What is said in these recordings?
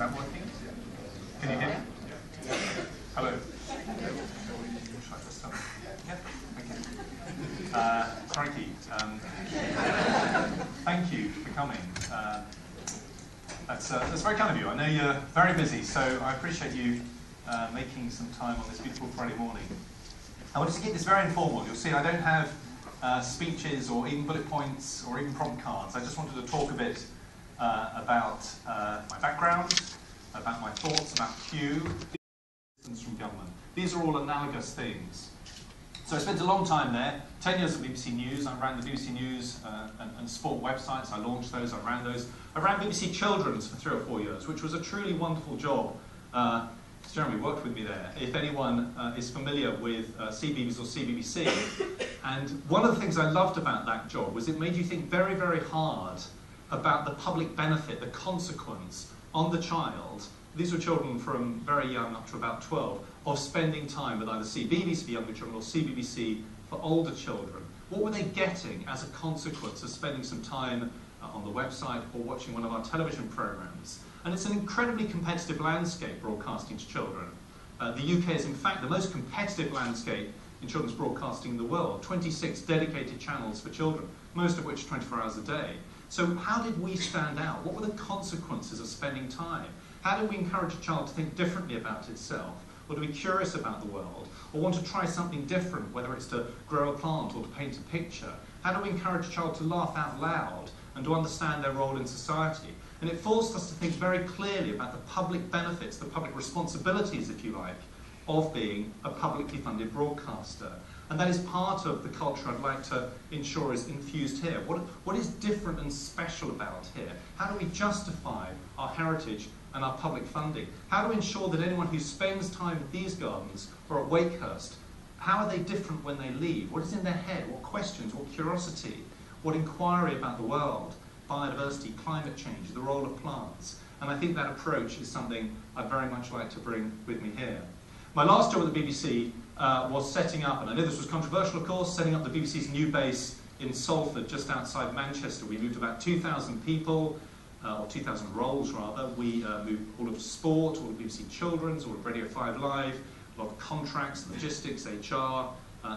that working? Can you hear me? Hello. Yeah, thank you. Thank you for coming. That's very kind of you. I know you're very busy, so I appreciate you making some time on this beautiful Friday morning. I wanted to keep this very informal. You'll see I don't have speeches or even bullet points or even prompt cards. I just wanted to talk a bit about my background, about my thoughts about Q, distance from government. These are all analogous things. So I spent a long time there, 10 years at BBC News. I ran the BBC News and sport websites. I launched those, I ran those. I ran BBC Children's for 3 or 4 years, which was a truly wonderful job. Jeremy worked with me there. If anyone is familiar with CBeebies or CBBC, and one of the things I loved about that job was it made you think very, very hard about the public benefit, the consequence on the child. These were children from very young up to about 12, of spending time with either CBeebies for younger children or CBBC for older children. What were they getting as a consequence of spending some time on the website or watching one of our television programs? And it's an incredibly competitive landscape, broadcasting to children. The UK is in fact the most competitive landscape in children's broadcasting in the world. 26 dedicated channels for children, most of which 24 hours a day. So how did we stand out? What were the consequences of spending time? How do we encourage a child to think differently about itself? Or to be curious about the world? Or want to try something different, whether it's to grow a plant or to paint a picture? How do we encourage a child to laugh out loud and to understand their role in society? And it forced us to think very clearly about the public benefits, the public responsibilities, if you like, of being a publicly funded broadcaster. And that is part of the culture I'd like to ensure is infused here. What is different and special about here? How do we justify our heritage and our public funding? How do we ensure that anyone who spends time at these gardens or at Wakehurst, how are they different when they leave? What is in their head? What questions? What curiosity? What inquiry about the world? Biodiversity, climate change, the role of plants. And I think that approach is something I'd very much like to bring with me here. My last job at the BBC was setting up, and I know this was controversial of course, setting up the BBC's new base in Salford, just outside Manchester. We moved about 2,000 people, or 2,000 roles rather. We moved all of sport, all of BBC Children's, all of Radio 5 Live, a lot of contracts, logistics, HR,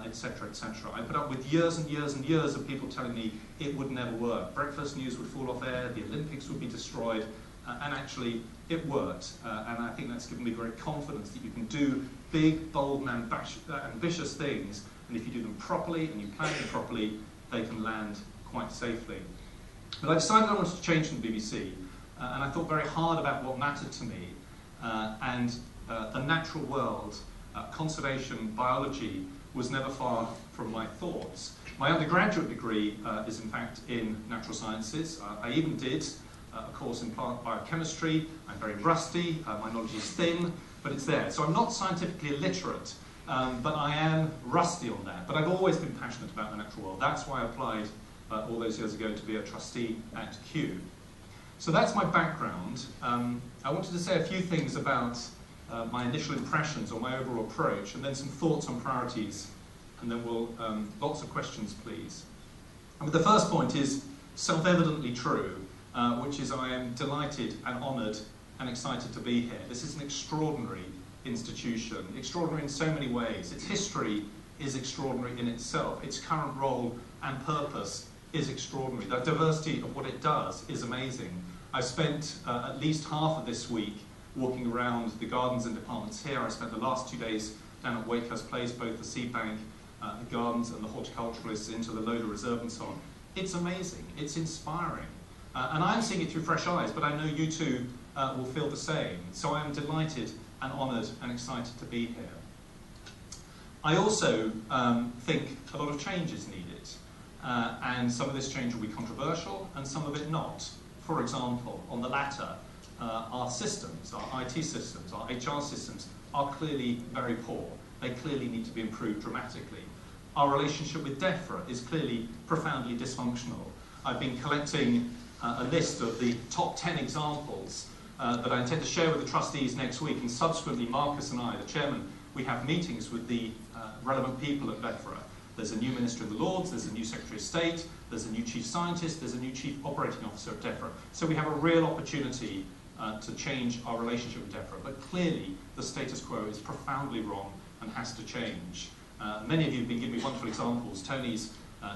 etc., etc. I put up with years and years and years of people telling me it would never work. Breakfast news would fall off air, the Olympics would be destroyed, and actually it worked. And I think that's given me great confidence that you can do big, bold, and ambitious things, and if you do them properly and you plan them properly, they can land quite safely. But I decided I wanted to change from the BBC, and I thought very hard about what mattered to me, and the natural world, conservation, biology, was never far from my thoughts. My undergraduate degree is in fact in natural sciences. I even did a course in plant biochemistry. I'm very rusty, my knowledge is thin, but it's there. So I'm not scientifically illiterate, but I am rusty on that. But I've always been passionate about the natural world. That's why I applied all those years ago to be a trustee at Kew. So that's my background. I wanted to say a few things about my initial impressions or my overall approach, and then some thoughts on priorities, and then we'll, lots of questions please. And the first point is self-evidently true, which is I am delighted and honoured and excited to be here. This is an extraordinary institution, extraordinary in so many ways. Its history is extraordinary in itself. Its current role and purpose is extraordinary. The diversity of what it does is amazing. I spent at least half of this week walking around the gardens and departments here. I spent the last 2 days down at Wakehurst Place, both the seed bank, the gardens and the horticulturalists into the Lola Reserve and so on. It's amazing, it's inspiring. And I'm seeing it through fresh eyes, but I know you too will feel the same. So I am delighted and honoured and excited to be here. I also think a lot of change is needed. And some of this change will be controversial and some of it not. For example, on the latter, our systems, our IT systems, our HR systems are clearly very poor. They clearly need to be improved dramatically. Our relationship with DEFRA is clearly profoundly dysfunctional. I've been collecting a list of the top 10 examples that I intend to share with the trustees next week, and subsequently Marcus and I, the chairman, we have meetings with the relevant people at DEFRA. There's a new Minister of the Lords, there's a new Secretary of State, there's a new Chief Scientist, there's a new Chief Operating Officer at DEFRA. So we have a real opportunity to change our relationship with DEFRA, but clearly the status quo is profoundly wrong and has to change. Many of you have been giving me wonderful examples. Tony's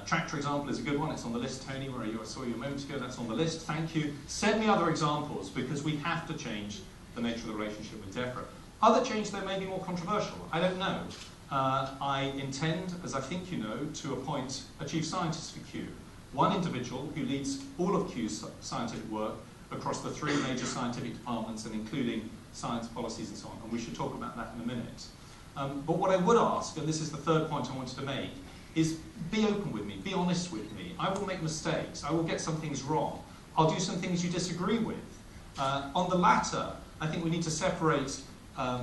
tractor example is a good one. It's on the list, Tony, where I saw you a moment ago. That's on the list. Thank you. Send me other examples, because we have to change the nature of the relationship with DEFRA. Other change, though, may be more controversial. I don't know. I intend, as I think you know, to appoint a chief scientist for Kew. One individual who leads all of Kew's scientific work across the 3 major scientific departments, and including science policies and so on. And we should talk about that in a minute. But what I would ask, and this is the third point I wanted to make, is be open with me, be honest with me. I will make mistakes, I will get some things wrong, I'll do some things you disagree with. On the latter, I think we need to separate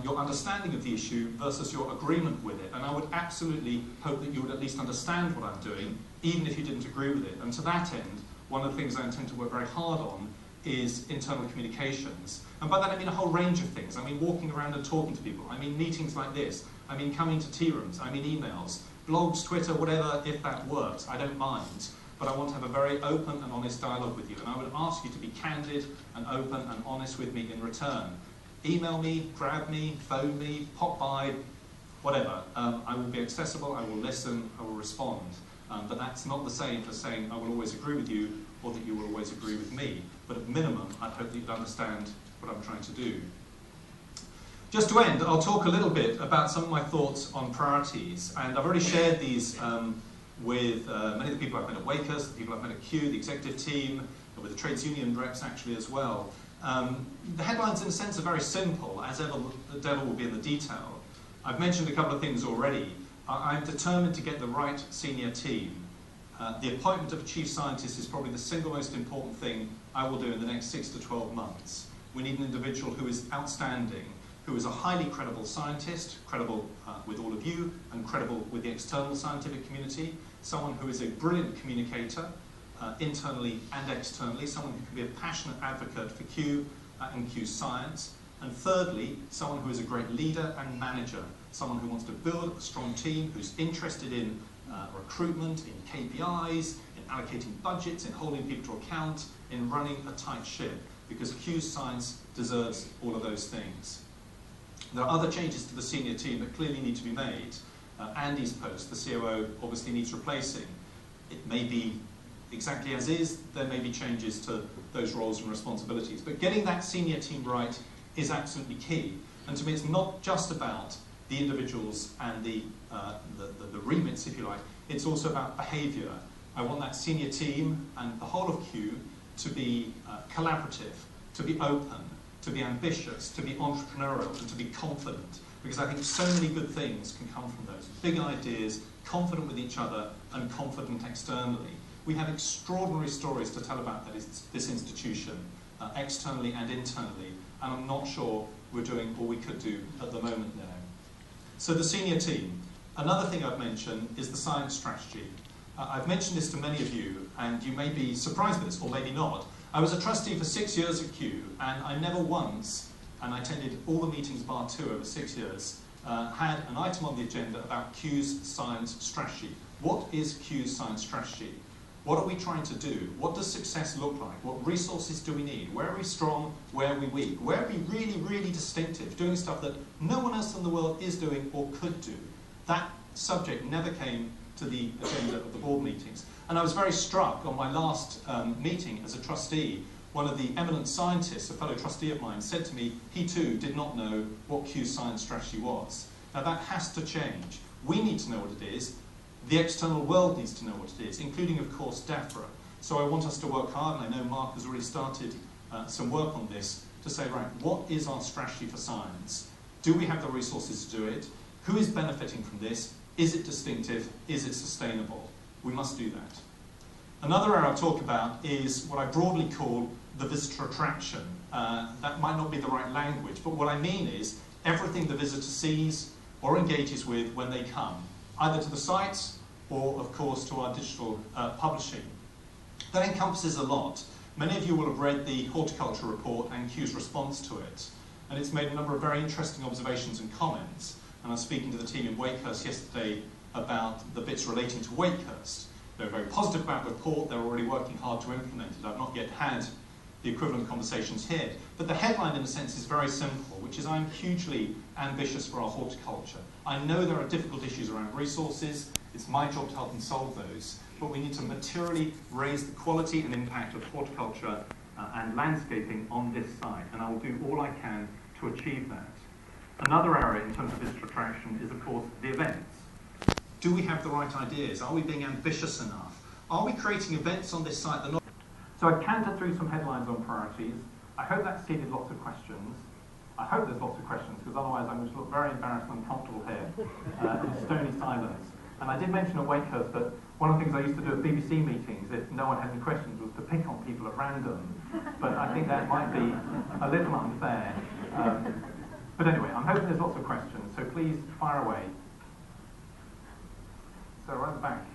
your understanding of the issue versus your agreement with it. And I would absolutely hope that you would at least understand what I'm doing, even if you didn't agree with it. And to that end, one of the things I intend to work very hard on is internal communications. And by that I mean a whole range of things. I mean walking around and talking to people. I mean meetings like this. I mean coming to tea rooms. I mean emails, blogs, Twitter, whatever, if that works. I don't mind. But I want to have a very open and honest dialogue with you. And I would ask you to be candid and open and honest with me in return. Email me, grab me, phone me, pop by, whatever. I will be accessible, I will listen, I will respond. But that's not the same as saying I will always agree with you or that you will always agree with me. But at minimum, I hope that you'd understand what I'm trying to do. Just to end, I'll talk a little bit about some of my thoughts on priorities. And I've already shared these with many of the people I've met at Wakers, the people I've met at Kew, the executive team, and with the trades union reps actually as well. The headlines in a sense are very simple, as ever the devil will be in the detail. I've mentioned a couple of things already. I'm determined to get the right senior team. The appointment of a chief scientist is probably the single most important thing I will do in the next 6 to 12 months. We need an individual who is outstanding, who is a highly credible scientist, credible with all of you, and credible with the external scientific community, someone who is a brilliant communicator, internally and externally, someone who can be a passionate advocate for Kew and Kew science, and thirdly, someone who is a great leader and manager, someone who wants to build a strong team, who's interested in recruitment, in KPIs, in allocating budgets, in holding people to account, in running a tight ship, because Kew science deserves all of those things. There are other changes to the senior team that clearly need to be made. Andy's post, the COO, obviously needs replacing. It may be exactly as is, there may be changes to those roles and responsibilities. But getting that senior team right is absolutely key. And to me, it's not just about the individuals and the remits, if you like. It's also about behaviour. I want that senior team and the whole of Kew to be collaborative, to be open, to be ambitious, to be entrepreneurial, and to be confident. Because I think so many good things can come from those. Big ideas, confident with each other, and confident externally. We have extraordinary stories to tell about this institution, externally and internally, and I'm not sure we're doing all we could do at the moment now. So the senior team. Another thing I've mentioned is the science strategy. I've mentioned this to many of you, and you may be surprised by this, or maybe not. I was a trustee for 6 years at Kew, and I never once, and I attended all the meetings bar 2 over 6 years, had an item on the agenda about Kew's science strategy. What is Kew's science strategy? What are we trying to do? What does success look like? What resources do we need? Where are we strong? Where are we weak? Where are we really, really distinctive? Doing stuff that no one else in the world is doing or could do. That subject never came to the agenda of the board meetings. And I was very struck on my last meeting as a trustee. One of the eminent scientists, a fellow trustee of mine, said to me he too did not know what Kew's science strategy was. Now that has to change. We need to know what it is. The external world needs to know what it is, including, of course, DEFRA. So I want us to work hard, and I know Mark has already started some work on this, to say, right, what is our strategy for science? Do we have the resources to do it? Who is benefiting from this? Is it distinctive? Is it sustainable? We must do that. Another area I'll talk about is what I broadly call the visitor attraction. That might not be the right language, but what I mean is everything the visitor sees or engages with when they come, either to the sites or, of course, to our digital publishing. That encompasses a lot. Many of you will have read the horticulture report and Kew's response to it, and it's made a number of very interesting observations and comments. And I was speaking to the team in Wakehurst yesterday about the bits relating to Wakehurst. They're very positive about the report. They're already working hard to implement it. I've not yet had the equivalent conversations here. But the headline, in a sense, is very simple, which is I'm hugely ambitious for our horticulture. I know there are difficult issues around resources. It's my job to help them solve those. But we need to materially raise the quality and impact of horticulture and landscaping on this site. And I will do all I can to achieve that. Another area in terms of visitor attraction is, of course, the events. Do we have the right ideas? Are we being ambitious enough? Are we creating events on this site that are not... So I cantered through some headlines on priorities. I hope that seeded lots of questions. I hope there's lots of questions, because otherwise I'm going to look very embarrassed and uncomfortable here in stony silence. And I did mention at Wakehurst that one of the things I used to do at BBC meetings, if no one had any questions, was to pick on people at random. But I think that might be a little unfair. But anyway, I'm hoping there's lots of questions, so please fire away. So right at the back.